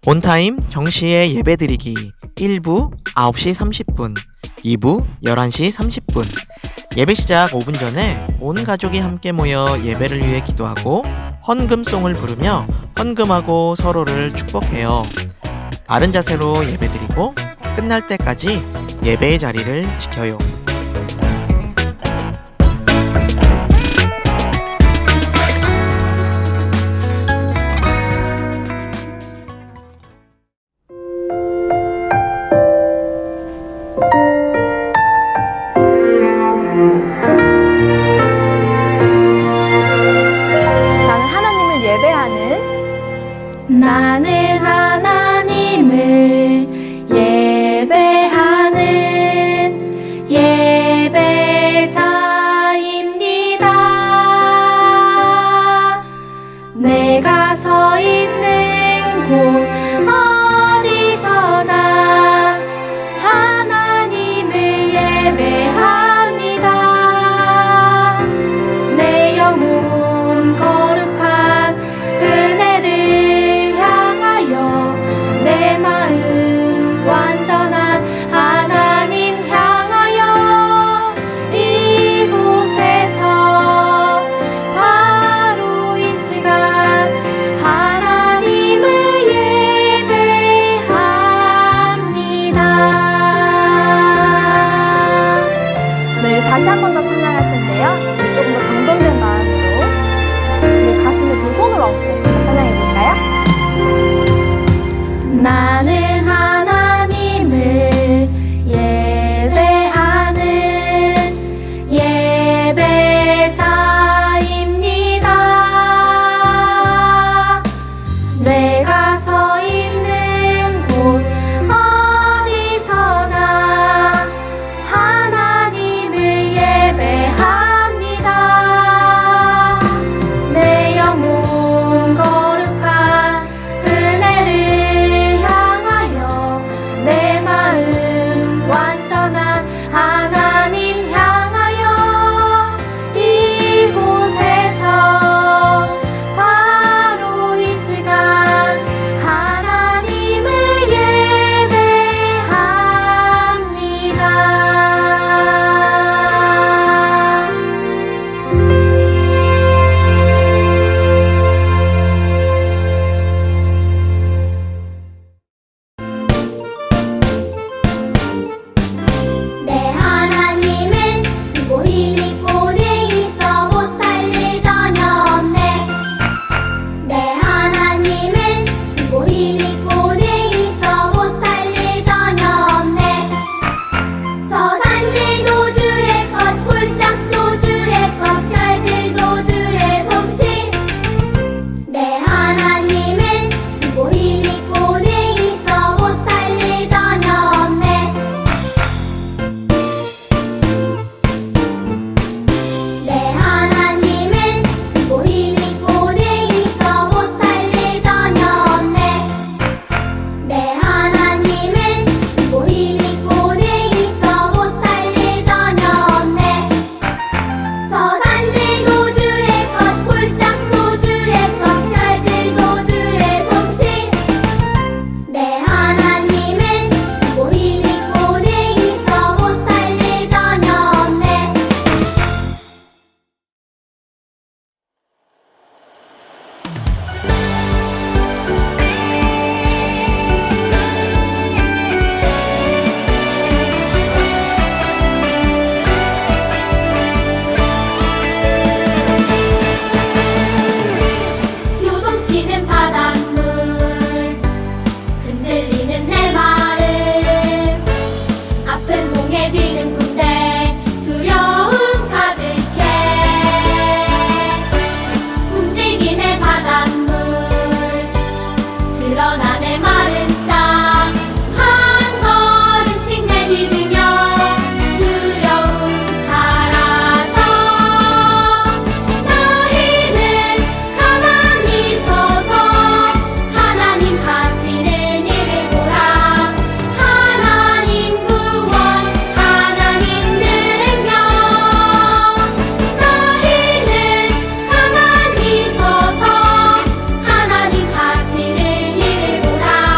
온타임 정시에 예배드리기 1부 9시 30분, 2부 11시 30분. 예배 시작 5분 전에 온 가족이 함께 모여 예배를 위해 기도하고 헌금송을 부르며 헌금하고 서로를 축복해요. 바른 자세로 예배드리고 끝날 때까지 예배의 자리를 지켜요. 나는 하나님을 예배하는 예배자입니다. 내가 서 있는 곳 어디서나 하나님을 예배합니다. 내 영혼 거룩한 은혜를 내 마음 완전한 하나님 향하여 이곳에서 바로 이 시간 하나님을 예배합니다. 네, 다시 한 번 더 찬양할 텐데요. 조금 더 정돈된 마음으로 우리 가슴에 두 손을 얹고 찬양해 볼까요? 나는 하나님을 예배하는 예배자입니다. 내가 서 있는 곳 어디서나 하나님을 예배합니다. 내 영혼 거룩한 은혜를 내 마음 완전한 하나님 향하여 이곳에서 바로 이 시간 하나님을 예배합니다. 하시는 일을 보라.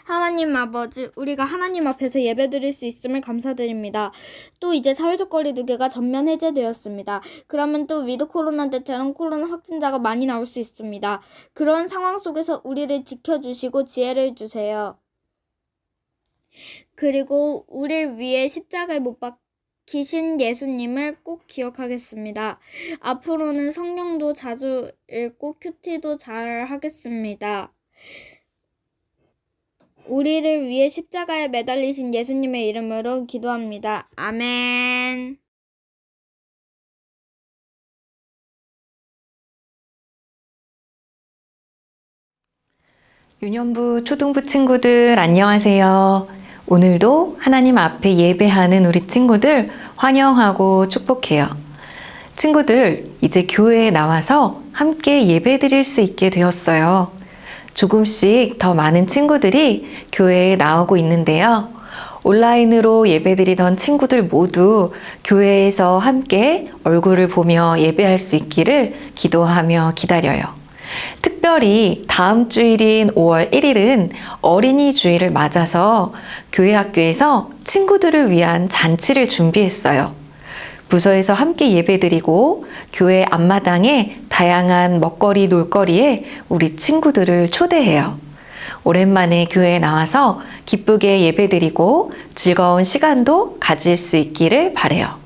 하나님 아버지, 우리가 하나님 앞에서 예배드릴 수 있음을 감사드립니다. 또 이제 사회적 거리두기가 전면 해제되었습니다. 그러면 또 위드 코로나 때처럼 코로나 확진자가 많이 나올 수 있습니다. 그런 상황 속에서 우리를 지켜주시고 지혜를 주세요. 그리고 우리를 위해 십자가에 못 박히신 예수님을 꼭 기억하겠습니다. 앞으로는 성경도 자주 읽고 큐티도 잘 하겠습니다. 우리를 위해 십자가에 매달리신 예수님의 이름으로 기도합니다. 아멘. 유년부, 초등부 친구들 안녕하세요. 오늘도 하나님 앞에 예배하는 우리 친구들 환영하고 축복해요. 친구들, 이제 교회에 나와서 함께 예배드릴 수 있게 되었어요. 조금씩 더 많은 친구들이 교회에 나오고 있는데요. 온라인으로 예배드리던 친구들 모두 교회에서 함께 얼굴을 보며 예배할 수 있기를 기도하며 기다려요. 특별히 다음 주일인 5월 1일은 어린이 주일을 맞아서 교회 학교에서 친구들을 위한 잔치를 준비했어요. 부서에서 함께 예배드리고 교회 앞마당에 다양한 먹거리, 놀거리에 우리 친구들을 초대해요. 오랜만에 교회에 나와서 기쁘게 예배드리고 즐거운 시간도 가질 수 있기를 바라요.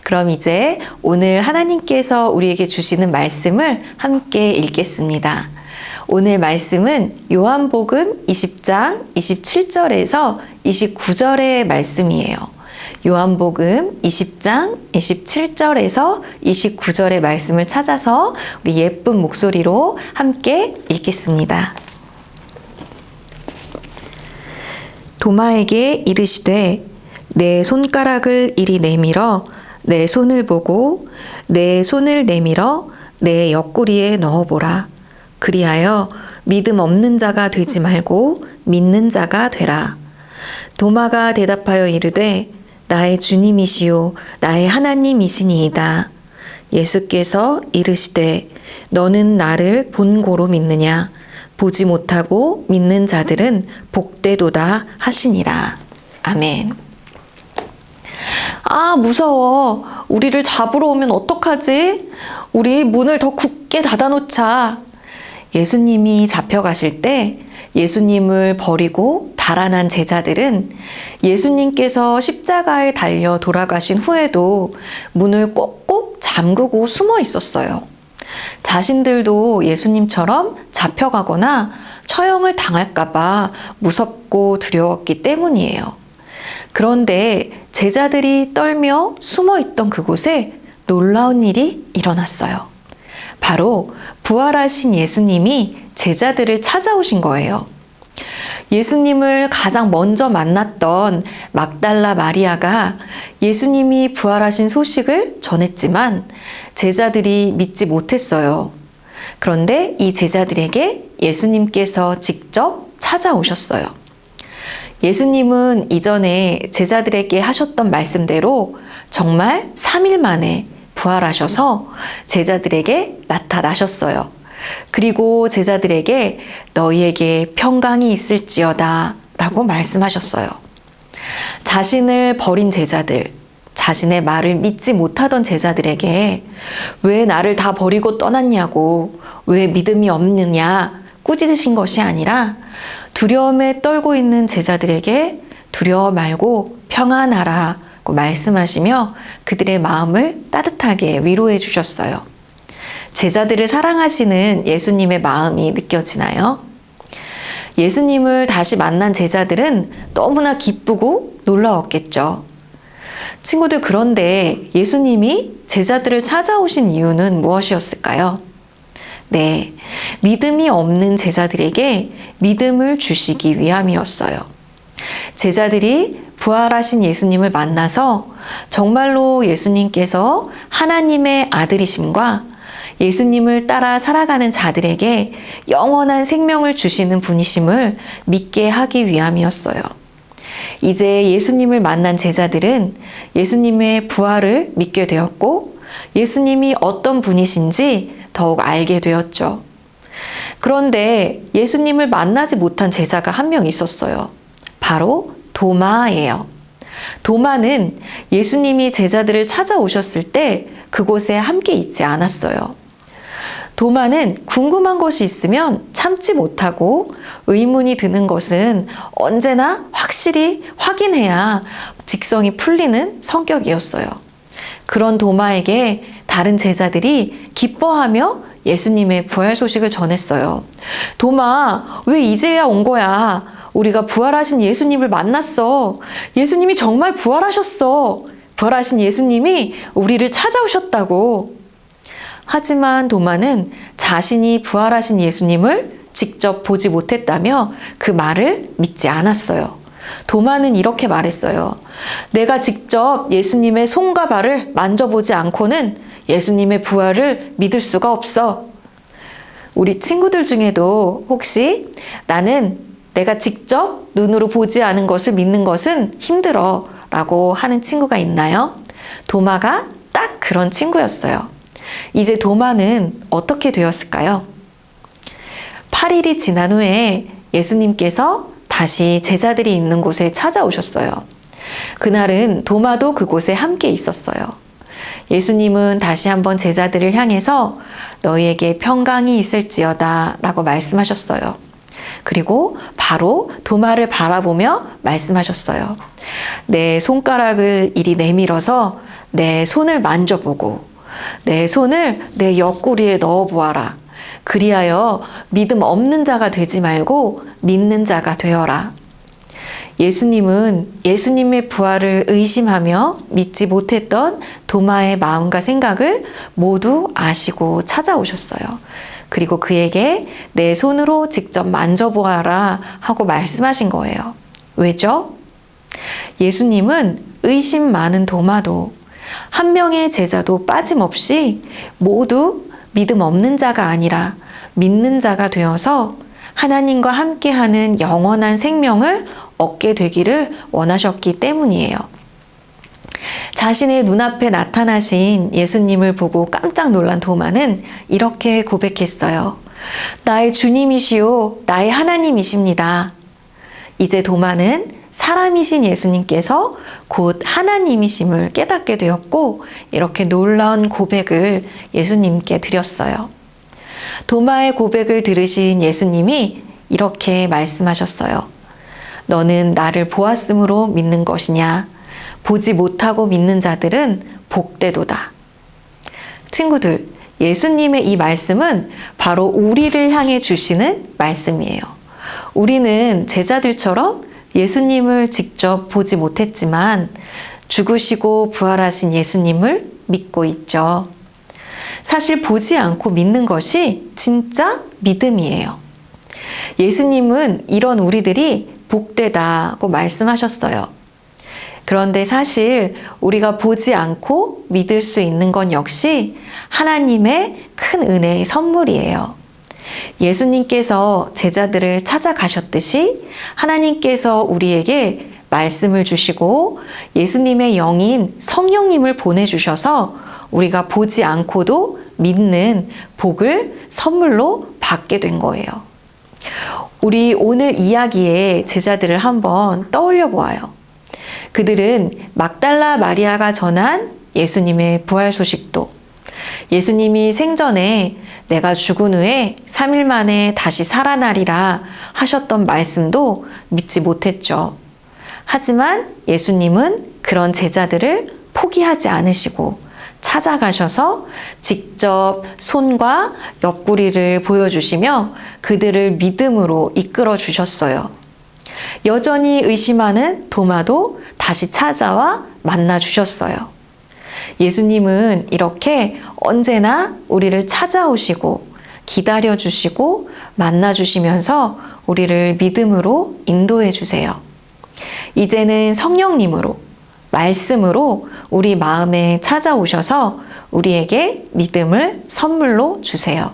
그럼 이제 오늘 하나님께서 우리에게 주시는 말씀을 함께 읽겠습니다. 오늘 말씀은 요한복음 20장 27절에서 29절의 말씀이에요. 요한복음 20장 27절에서 29절의 말씀을 찾아서 우리 예쁜 목소리로 함께 읽겠습니다. 도마에게 이르시되 내 손가락을 이리 내밀어 내 손을 보고 내 손을 내밀어 내 옆구리에 넣어보라. 그리하여 믿음 없는 자가 되지 말고 믿는 자가 되라. 도마가 대답하여 이르되 나의 주님이시요 나의 하나님이시니이다. 예수께서 이르시되 너는 나를 본고로 믿느냐? 보지 못하고 믿는 자들은 복되도다 하시니라. 아멘. 아, 무서워. 우리를 잡으러 오면 어떡하지? 우리 문을 더 굳게 닫아놓자. 예수님이 잡혀가실 때 예수님을 버리고 달아난 제자들은 예수님께서 십자가에 달려 돌아가신 후에도 문을 꼭꼭 잠그고 숨어 있었어요. 자신들도 예수님처럼 잡혀가거나 처형을 당할까봐 무섭고 두려웠기 때문이에요. 그런데 제자들이 떨며 숨어 있던 그곳에 놀라운 일이 일어났어요. 바로 부활하신 예수님이 제자들을 찾아오신 거예요. 예수님을 가장 먼저 만났던 막달라 마리아가 예수님이 부활하신 소식을 전했지만 제자들이 믿지 못했어요. 그런데 이 제자들에게 예수님께서 직접 찾아오셨어요. 예수님은 이전에 제자들에게 하셨던 말씀대로 정말 3일 만에 부활하셔서 제자들에게 나타나셨어요. 그리고 제자들에게 너희에게 평강이 있을지어다 라고 말씀하셨어요. 자신을 버린 제자들, 자신의 말을 믿지 못하던 제자들에게 왜 나를 다 버리고 떠났냐고, 왜 믿음이 없느냐 꾸짖으신 것이 아니라 두려움에 떨고 있는 제자들에게 두려워 말고 평안하라고 말씀하시며 그들의 마음을 따뜻하게 위로해 주셨어요. 제자들을 사랑하시는 예수님의 마음이 느껴지나요? 예수님을 다시 만난 제자들은 너무나 기쁘고 놀라웠겠죠. 친구들, 그런데 예수님이 제자들을 찾아오신 이유는 무엇이었을까요? 네, 믿음이 없는 제자들에게 믿음을 주시기 위함이었어요. 제자들이 부활하신 예수님을 만나서 정말로 예수님께서 하나님의 아들이심과 예수님을 따라 살아가는 자들에게 영원한 생명을 주시는 분이심을 믿게 하기 위함이었어요. 이제 예수님을 만난 제자들은 예수님의 부활을 믿게 되었고 예수님이 어떤 분이신지 더욱 알게 되었죠. 그런데 예수님을 만나지 못한 제자가 한 명 있었어요. 바로 도마예요. 도마는 예수님이 제자들을 찾아오셨을 때 그곳에 함께 있지 않았어요. 도마는 궁금한 것이 있으면 참지 못하고 의문이 드는 것은 언제나 확실히 확인해야 직성이 풀리는 성격이었어요. 그런 도마에게 다른 제자들이 기뻐하며 예수님의 부활 소식을 전했어요. 도마, 왜 이제야 온 거야? 우리가 부활하신 예수님을 만났어. 예수님이 정말 부활하셨어. 부활하신 예수님이 우리를 찾아오셨다고. 하지만 도마는 자신이 부활하신 예수님을 직접 보지 못했다며 그 말을 믿지 않았어요. 도마는 이렇게 말했어요. 내가 직접 예수님의 손과 발을 만져보지 않고는 예수님의 부활을 믿을 수가 없어. 우리 친구들 중에도 혹시 나는 내가 직접 눈으로 보지 않은 것을 믿는 것은 힘들어 라고 하는 친구가 있나요? 도마가 딱 그런 친구였어요. 이제 도마는 어떻게 되었을까요? 8일이 지난 후에 예수님께서 다시 제자들이 있는 곳에 찾아오셨어요. 그날은 도마도 그곳에 함께 있었어요. 예수님은 다시 한번 제자들을 향해서 너희에게 평강이 있을지어다 라고 말씀하셨어요. 그리고 바로 도마를 바라보며 말씀하셨어요. 내 손가락을 이리 내밀어서 내 손을 만져보고 내 손을 내 옆구리에 넣어보아라. 그리하여 믿음 없는 자가 되지 말고 믿는 자가 되어라. 예수님은 예수님의 부활을 의심하며 믿지 못했던 도마의 마음과 생각을 모두 아시고 찾아오셨어요. 그리고 그에게 내 손으로 직접 만져보아라 하고 말씀하신 거예요. 왜죠? 예수님은 의심 많은 도마도 한 명의 제자도 빠짐없이 모두 믿음 없는 자가 아니라 믿는 자가 되어서 하나님과 함께하는 영원한 생명을 얻게 되기를 원하셨기 때문이에요. 자신의 눈앞에 나타나신 예수님을 보고 깜짝 놀란 도마는 이렇게 고백했어요. 나의 주님이시오, 나의 하나님이십니다. 이제 도마는 사람이신 예수님께서 곧 하나님이심을 깨닫게 되었고 이렇게 놀라운 고백을 예수님께 드렸어요. 도마의 고백을 들으신 예수님이 이렇게 말씀하셨어요. 너는 나를 보았으므로 믿는 것이냐? 보지 못하고 믿는 자들은 복되도다. 친구들, 예수님의 이 말씀은 바로 우리를 향해 주시는 말씀이에요. 우리는 제자들처럼 예수님을 직접 보지 못했지만 죽으시고 부활하신 예수님을 믿고 있죠. 사실 보지 않고 믿는 것이 진짜 믿음이에요. 예수님은 이런 우리들이 복되다고 말씀하셨어요. 그런데 사실 우리가 보지 않고 믿을 수 있는 건 역시 하나님의 큰 은혜의 선물이에요. 예수님께서 제자들을 찾아가셨듯이 하나님께서 우리에게 말씀을 주시고 예수님의 영인 성령님을 보내주셔서 우리가 보지 않고도 믿는 복을 선물로 받게 된 거예요. 우리 오늘 이야기의 제자들을 한번 떠올려 보아요. 그들은 막달라 마리아가 전한 예수님의 부활 소식도 예수님이 생전에 내가 죽은 후에 3일 만에 다시 살아나리라 하셨던 말씀도 믿지 못했죠. 하지만 예수님은 그런 제자들을 포기하지 않으시고 찾아가셔서 직접 손과 옆구리를 보여주시며 그들을 믿음으로 이끌어 주셨어요. 여전히 의심하는 도마도 다시 찾아와 만나 주셨어요. 예수님은 이렇게 언제나 우리를 찾아오시고 기다려주시고 만나주시면서 우리를 믿음으로 인도해 주세요. 이제는 성령님으로, 말씀으로 우리 마음에 찾아오셔서 우리에게 믿음을 선물로 주세요.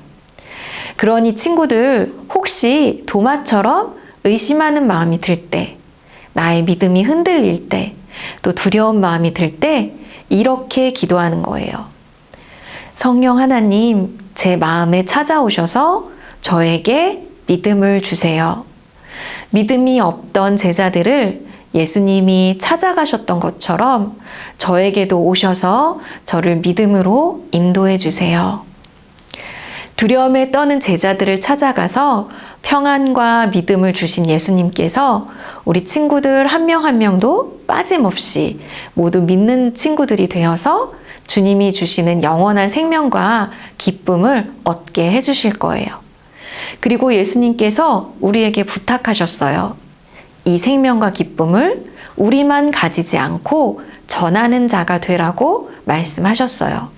그러니 친구들, 혹시 도마처럼 의심하는 마음이 들 때, 나의 믿음이 흔들릴 때, 또 두려운 마음이 들 때 이렇게 기도하는 거예요. 성령 하나님, 제 마음에 찾아오셔서 저에게 믿음을 주세요. 믿음이 없던 제자들을 예수님이 찾아가셨던 것처럼 저에게도 오셔서 저를 믿음으로 인도해 주세요. 두려움에 떠는 제자들을 찾아가서 평안과 믿음을 주신 예수님께서 우리 친구들 한 명 한 명도 빠짐없이 모두 믿는 친구들이 되어서 주님이 주시는 영원한 생명과 기쁨을 얻게 해주실 거예요. 그리고 예수님께서 우리에게 부탁하셨어요. 이 생명과 기쁨을 우리만 가지지 않고 전하는 자가 되라고 말씀하셨어요.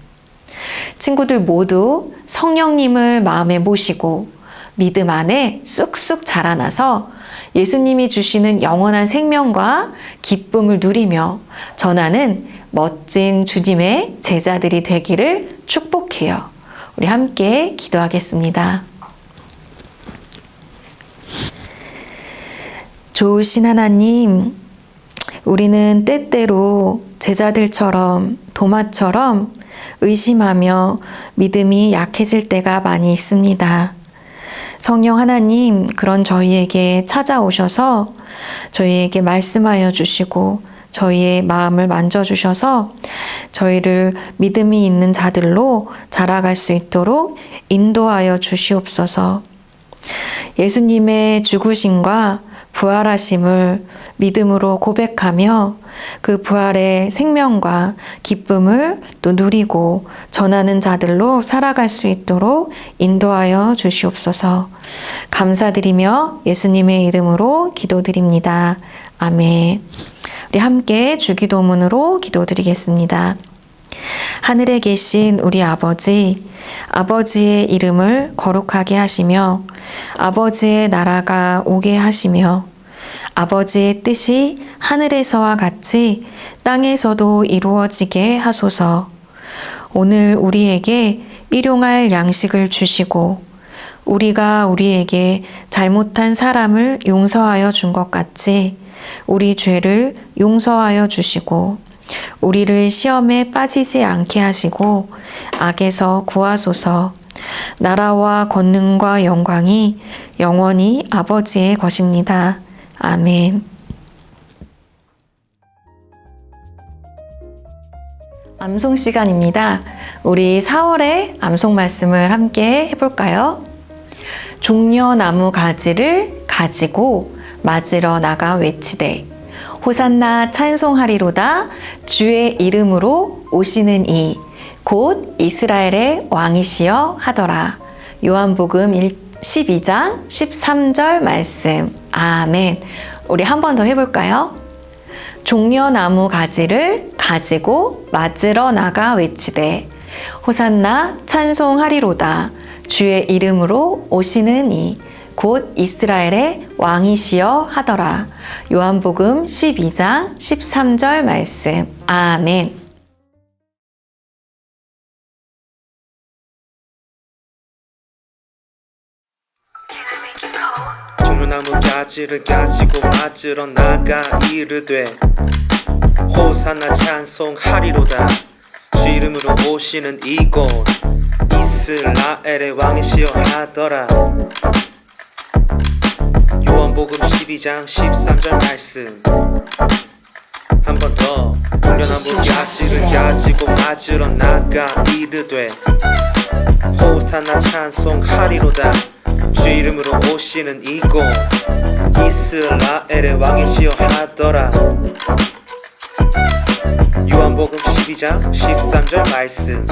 친구들 모두 성령님을 마음에 모시고 믿음 안에 쑥쑥 자라나서 예수님이 주시는 영원한 생명과 기쁨을 누리며 전하는 멋진 주님의 제자들이 되기를 축복해요. 우리 함께 기도하겠습니다. 좋으신 하나님, 우리는 때때로 제자들처럼 도마처럼 의심하며 믿음이 약해질 때가 많이 있습니다. 성령 하나님, 그런 저희에게 찾아오셔서 저희에게 말씀하여 주시고 저희의 마음을 만져주셔서 저희를 믿음이 있는 자들로 자라갈 수 있도록 인도하여 주시옵소서. 예수님의 죽으심과 부활하심을 믿음으로 고백하며 그 부활의 생명과 기쁨을 또 누리고 전하는 자들로 살아갈 수 있도록 인도하여 주시옵소서. 감사드리며 예수님의 이름으로 기도드립니다. 아멘. 우리 함께 주기도문으로 기도드리겠습니다. 하늘에 계신 우리 아버지, 아버지의 이름을 거룩하게 하시며 아버지의 나라가 오게 하시며 아버지의 뜻이 하늘에서와 같이 땅에서도 이루어지게 하소서. 오늘 우리에게 일용할 양식을 주시고 우리가 우리에게 잘못한 사람을 용서하여 준 것 같이 우리 죄를 용서하여 주시고 우리를 시험에 빠지지 않게 하시고 악에서 구하소서. 나라와 권능과 영광이 영원히 아버지의 것입니다. 아멘. 암송 시간입니다. 우리 4월의 암송 말씀을 함께 해볼까요? 종려나무 가지를 가지고 맞으러 나가 외치되 호산나 찬송하리로다. 주의 이름으로 오시는 이 곧 이스라엘의 왕이시여 하더라. 요한복음 12장 13절 말씀. 아멘. 우리 한 번 더 해볼까요? 종려나무 가지를 가지고 맞으러 나가 외치되 호산나 찬송하리로다. 주의 이름으로 오시는 이 곧 이스라엘의 왕이시여 하더라. 요한복음 12장 13절 말씀. 아멘. 종려나무 가지를 가지고 맞으러 나가 이르되 호산나 찬송하리로다. 주 이름으로 오시는 이곳 이스라엘의 왕이시여 하더라. 요한복음 12장 13절 말씀. 한 번 더. 종려나무 가지를 가지고 맞으러 나가 이르되 호산나 찬송하리로다. 주 이름으로 오시는 이곳 이스라엘의 왕이시여 하더라. 요한복음 12장 13절 말씀.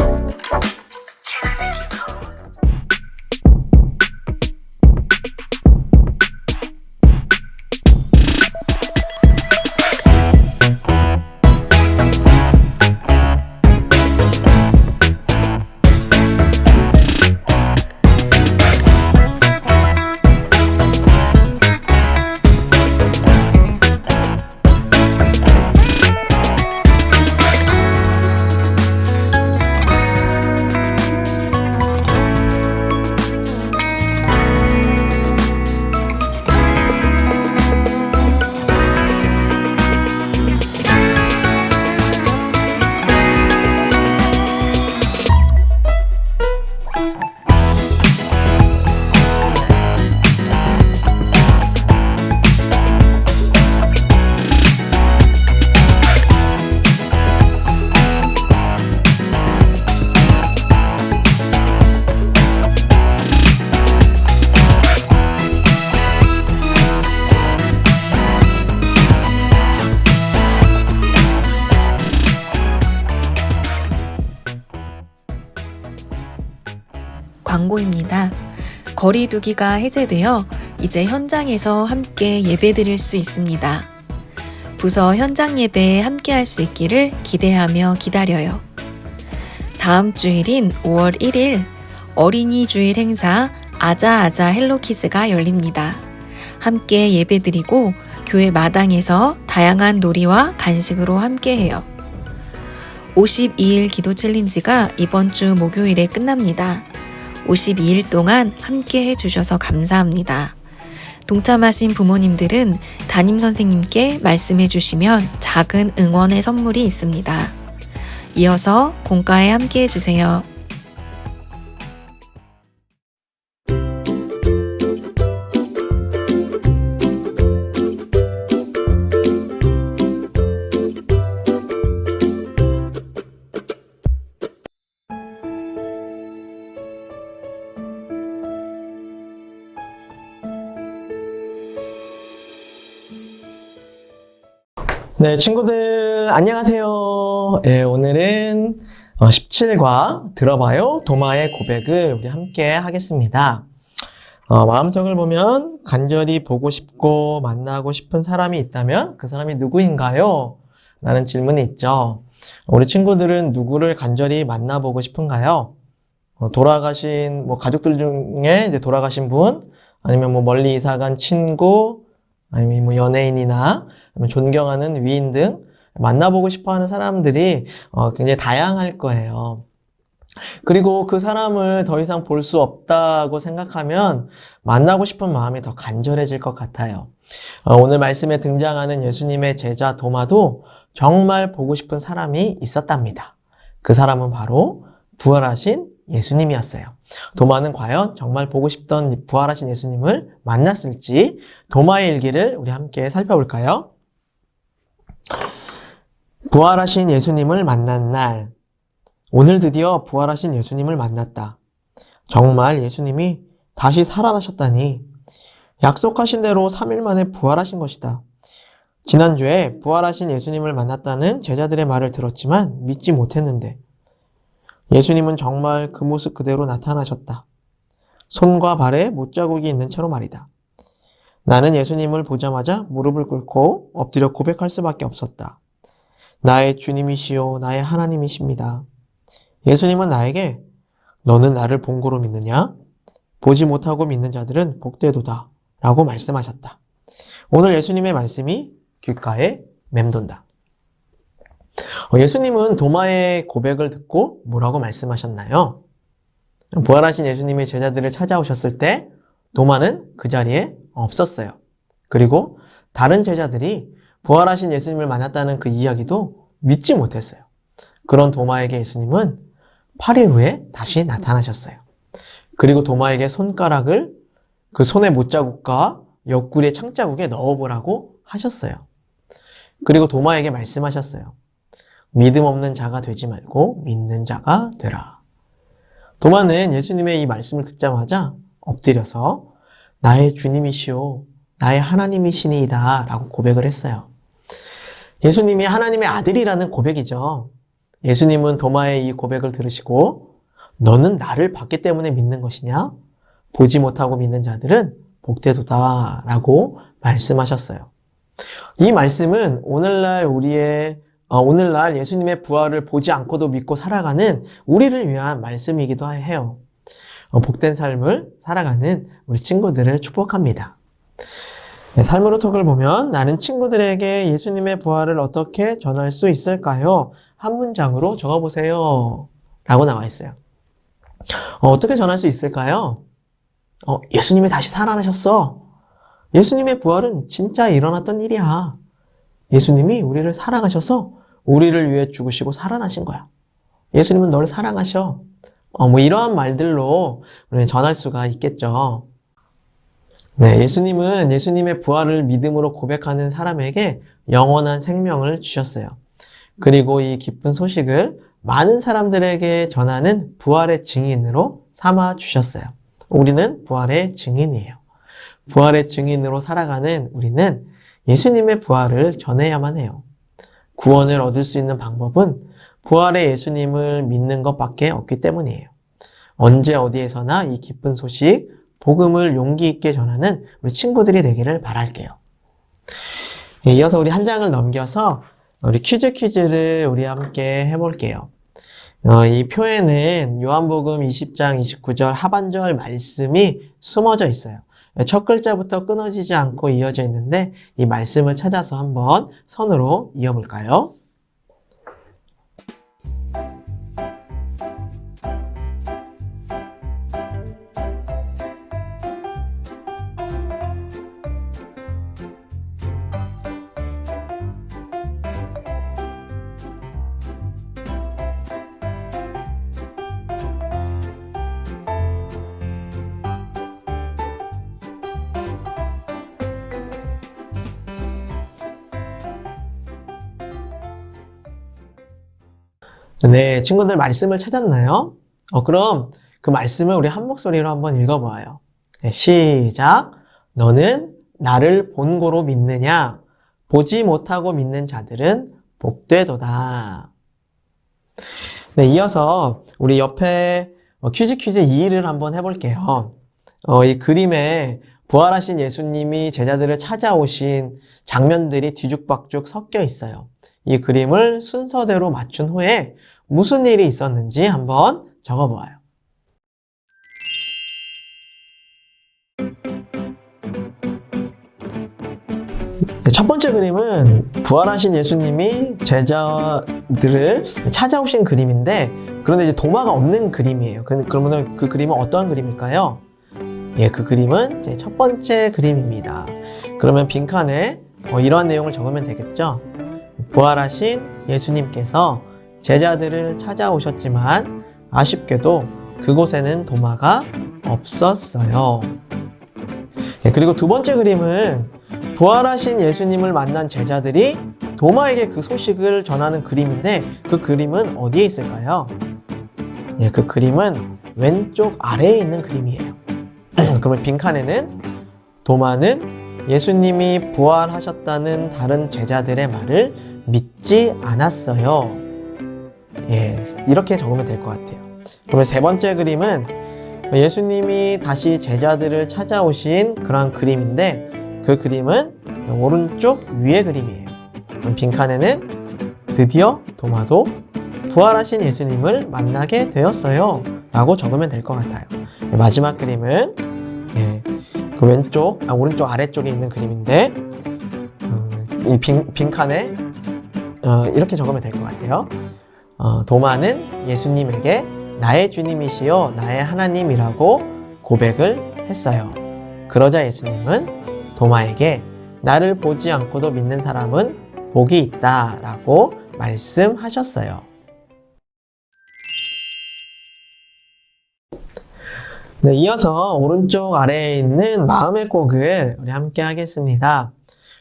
광고입니다. 거리두기가 해제되어 이제 현장에서 함께 예배드릴 수 있습니다. 부서 현장 예배에 함께 할 수 있기를 기대하며 기다려요. 다음 주일인 5월 1일 어린이 주일 행사 아자아자 헬로키즈가 열립니다. 함께 예배드리고 교회 마당에서 다양한 놀이와 간식으로 함께해요. 52일 기도 챌린지가 이번 주 목요일에 끝납니다. 52일 동안 함께 해주셔서 감사합니다. 동참하신 부모님들은 담임 선생님께 말씀해 주시면 작은 응원의 선물이 있습니다. 이어서 공과에 함께 해주세요. 네, 친구들 안녕하세요. 예, 오늘은 17과 들어봐요 도마의 고백을 우리 함께 하겠습니다. 마음속을 보면 간절히 보고 싶고 만나고 싶은 사람이 있다면 그 사람이 누구인가요? 라는 질문이 있죠. 우리 친구들은 누구를 간절히 만나보고 싶은가요? 돌아가신 가족들 중에 이제 돌아가신 분, 아니면 멀리 이사간 친구, 아니면 연예인이나 아니면 존경하는 위인 등 만나보고 싶어하는 사람들이 굉장히 다양할 거예요. 그리고 그 사람을 더 이상 볼 수 없다고 생각하면 만나고 싶은 마음이 더 간절해질 것 같아요. 오늘 말씀에 등장하는 예수님의 제자 도마도 정말 보고 싶은 사람이 있었답니다. 그 사람은 바로 부활하신 예수님이었어요. 도마는 과연 정말 보고 싶던 부활하신 예수님을 만났을지 도마의 일기를 우리 함께 살펴볼까요? 부활하신 예수님을 만난 날, 오늘 드디어 부활하신 예수님을 만났다. 정말 예수님이 다시 살아나셨다니, 약속하신 대로 3일 만에 부활하신 것이다. 지난주에 부활하신 예수님을 만났다는 제자들의 말을 들었지만 믿지 못했는데 예수님은 정말 그 모습 그대로 나타나셨다. 손과 발에 못자국이 있는 채로 말이다. 나는 예수님을 보자마자 무릎을 꿇고 엎드려 고백할 수밖에 없었다. 나의 주님이시요 나의 하나님이십니다. 예수님은 나에게 너는 나를 본고로 믿느냐? 보지 못하고 믿는 자들은 복되도다 라고 말씀하셨다. 오늘 예수님의 말씀이 귓가에 맴돈다. 예수님은 도마의 고백을 듣고 뭐라고 말씀하셨나요? 부활하신 예수님의 제자들을 찾아오셨을 때 도마는 그 자리에 없었어요. 그리고 다른 제자들이 부활하신 예수님을 만났다는 그 이야기도 믿지 못했어요. 그런 도마에게 예수님은 8일 후에 다시 나타나셨어요. 그리고 도마에게 손가락을 그 손의 못자국과 옆구리의 창자국에 넣어보라고 하셨어요. 그리고 도마에게 말씀하셨어요. 믿음 없는 자가 되지 말고 믿는 자가 되라. 도마는 예수님의 이 말씀을 듣자마자 엎드려서 나의 주님이시오, 나의 하나님이시니이다 라고 고백을 했어요. 예수님이 하나님의 아들이라는 고백이죠. 예수님은 도마의 이 고백을 들으시고 너는 나를 봤기 때문에 믿는 것이냐? 보지 못하고 믿는 자들은 복되도다 라고 말씀하셨어요. 이 말씀은 오늘날 예수님의 부활을 보지 않고도 믿고 살아가는 우리를 위한 말씀이기도 해요. 복된 삶을 살아가는 우리 친구들을 축복합니다. 삶으로 톡을 보면 나는 친구들에게 예수님의 부활을 어떻게 전할 수 있을까요? 한 문장으로 적어보세요 라고 나와 있어요. 어떻게 전할 수 있을까요? 예수님이 다시 살아나셨어. 예수님의 부활은 진짜 일어났던 일이야. 예수님이 우리를 사랑하셔서 우리를 위해 죽으시고 살아나신 거야. 예수님은 너를 사랑하셔. 이러한 말들로 우리는 전할 수가 있겠죠. 네, 예수님은 예수님의 부활을 믿음으로 고백하는 사람에게 영원한 생명을 주셨어요. 그리고 이 기쁜 소식을 많은 사람들에게 전하는 부활의 증인으로 삼아 주셨어요. 우리는 부활의 증인이에요. 부활의 증인으로 살아가는 우리는 예수님의 부활을 전해야만 해요. 구원을 얻을 수 있는 방법은 부활의 예수님을 믿는 것밖에 없기 때문이에요. 언제 어디에서나 이 기쁜 소식, 복음을 용기 있게 전하는 우리 친구들이 되기를 바랄게요. 예, 이어서 우리 한 장을 넘겨서 우리 퀴즈를 우리 함께 해볼게요. 이 표에는 요한복음 20장 29절 하반절 말씀이 숨어져 있어요. 첫 글자부터 끊어지지 않고 이어져 있는데 이 말씀을 찾아서 한번 선으로 이어볼까요? 네, 친구들 말씀을 찾았나요? 그럼 그 말씀을 우리 한 목소리로 한번 읽어보아요. 네, 시작. 너는 나를 본고로 믿느냐? 보지 못하고 믿는 자들은 복되도다. 네, 이어서 우리 옆에 퀴즈 2를 한번 해볼게요. 이 그림에 부활하신 예수님이 제자들을 찾아오신 장면들이 뒤죽박죽 섞여 있어요. 이 그림을 순서대로 맞춘 후에 무슨 일이 있었는지 한번 적어보아요. 첫 번째 그림은 부활하신 예수님이 제자들을 찾아오신 그림인데, 그런데 이제 도마가 없는 그림이에요. 그러면 그 그림은 어떠한 그림일까요? 예, 그 그림은 이제 첫 번째 그림입니다. 그러면 빈칸에 이러한 내용을 적으면 되겠죠? 부활하신 예수님께서 제자들을 찾아오셨지만 아쉽게도 그곳에는 도마가 없었어요. 예, 그리고 두 번째 그림은 부활하신 예수님을 만난 제자들이 도마에게 그 소식을 전하는 그림인데, 그 그림은 어디에 있을까요? 예, 그 그림은 왼쪽 아래에 있는 그림이에요. 그러면 빈칸에는 도마는 예수님이 부활하셨다는 다른 제자들의 말을 믿지 않았어요. 예, 이렇게 적으면 될 것 같아요. 그러면 세 번째 그림은 예수님이 다시 제자들을 찾아오신 그런 그림인데, 그 그림은 오른쪽 위의 그림이에요. 그럼 빈칸에는 드디어 도마도 부활하신 예수님을 만나게 되었어요 라고 적으면 될 것 같아요. 마지막 그림은 그 오른쪽 아래쪽에 있는 그림인데, 이 빈칸에 이렇게 적으면 될 것 같아요. 도마는 예수님에게 나의 주님이시여 나의 하나님이라고 고백을 했어요. 그러자 예수님은 도마에게 나를 보지 않고도 믿는 사람은 복이 있다 라고 말씀하셨어요. 네, 이어서 오른쪽 아래에 있는 마음의 곡을 우리 함께 하겠습니다.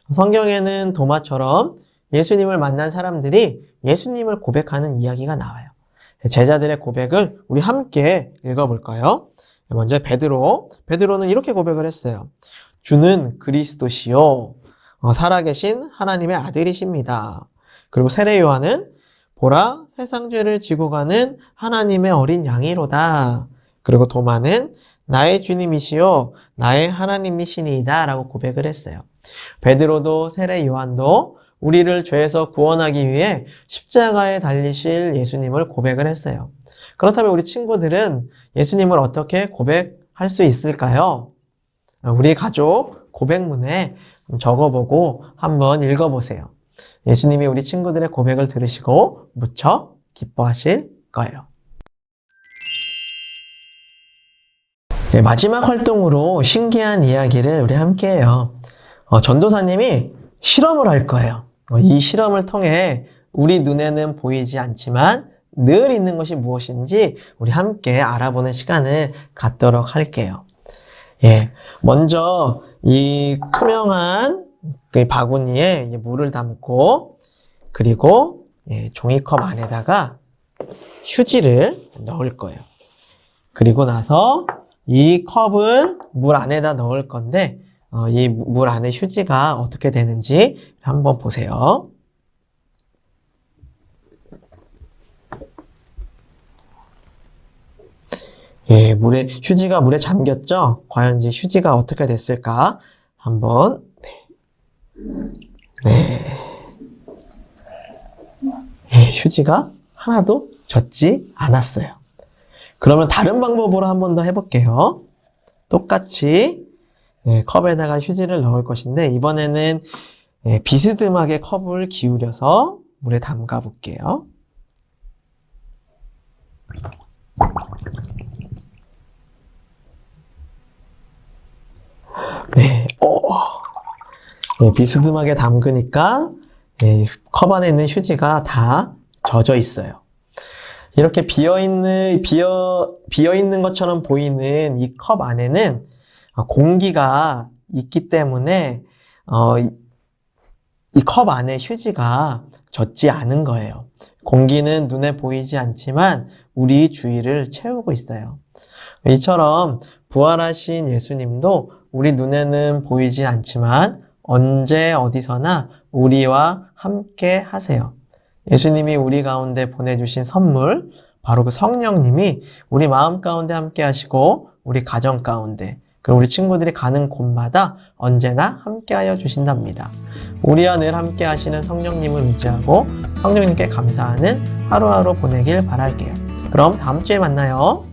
성경에는 도마처럼 예수님을 만난 사람들이 예수님을 고백하는 이야기가 나와요. 제자들의 고백을 우리 함께 읽어볼까요? 먼저 베드로는 이렇게 고백을 했어요. 주는 그리스도시요 살아계신 하나님의 아들이십니다. 그리고 세례 요한은 보라 세상 죄를 지고 가는 하나님의 어린 양이로다. 그리고 도마는 나의 주님이시요 나의 하나님이시니이다 라고 고백을 했어요. 베드로도 세례 요한도 우리를 죄에서 구원하기 위해 십자가에 달리실 예수님을 고백을 했어요. 그렇다면 우리 친구들은 예수님을 어떻게 고백할 수 있을까요? 우리 가족 고백문에 적어보고 한번 읽어보세요. 예수님이 우리 친구들의 고백을 들으시고 무척 기뻐하실 거예요. 네, 마지막 활동으로 신기한 이야기를 우리 함께 해요. 전도사님이 실험을 할 거예요. 이 실험을 통해 우리 눈에는 보이지 않지만 늘 있는 것이 무엇인지 우리 함께 알아보는 시간을 갖도록 할게요. 예, 먼저 이 투명한 바구니에 물을 담고, 그리고 종이컵 안에다가 휴지를 넣을 거예요. 그리고 나서 이 컵을 물 안에다 넣을 건데, 이 물 안에 휴지가 어떻게 되는지 한번 보세요. 예, 휴지가 물에 잠겼죠? 과연 이제 휴지가 어떻게 됐을까? 한번, 예, 휴지가 하나도 젖지 않았어요. 그러면 다른 방법으로 한 번 더 해볼게요. 똑같이 예, 컵에다가 휴지를 넣을 것인데 이번에는 예, 비스듬하게 컵을 기울여서 물에 담가 볼게요. 네, 예, 비스듬하게 담그니까 예, 컵 안에 있는 휴지가 다 젖어 있어요. 이렇게 비어있는 것처럼 보이는 이 컵 안에는 공기가 있기 때문에 이 컵 안에 휴지가 젖지 않은 거예요. 공기는 눈에 보이지 않지만 우리 주위를 채우고 있어요. 이처럼 부활하신 예수님도 우리 눈에는 보이지 않지만 언제 어디서나 우리와 함께 하세요. 예수님이 우리 가운데 보내주신 선물, 바로 그 성령님이 우리 마음 가운데 함께 하시고 우리 가정 가운데 그리고 우리 친구들이 가는 곳마다 언제나 함께하여 주신답니다. 우리와 늘 함께 하시는 성령님을 의지하고 성령님께 감사하는 하루하루 보내길 바랄게요. 그럼 다음 주에 만나요.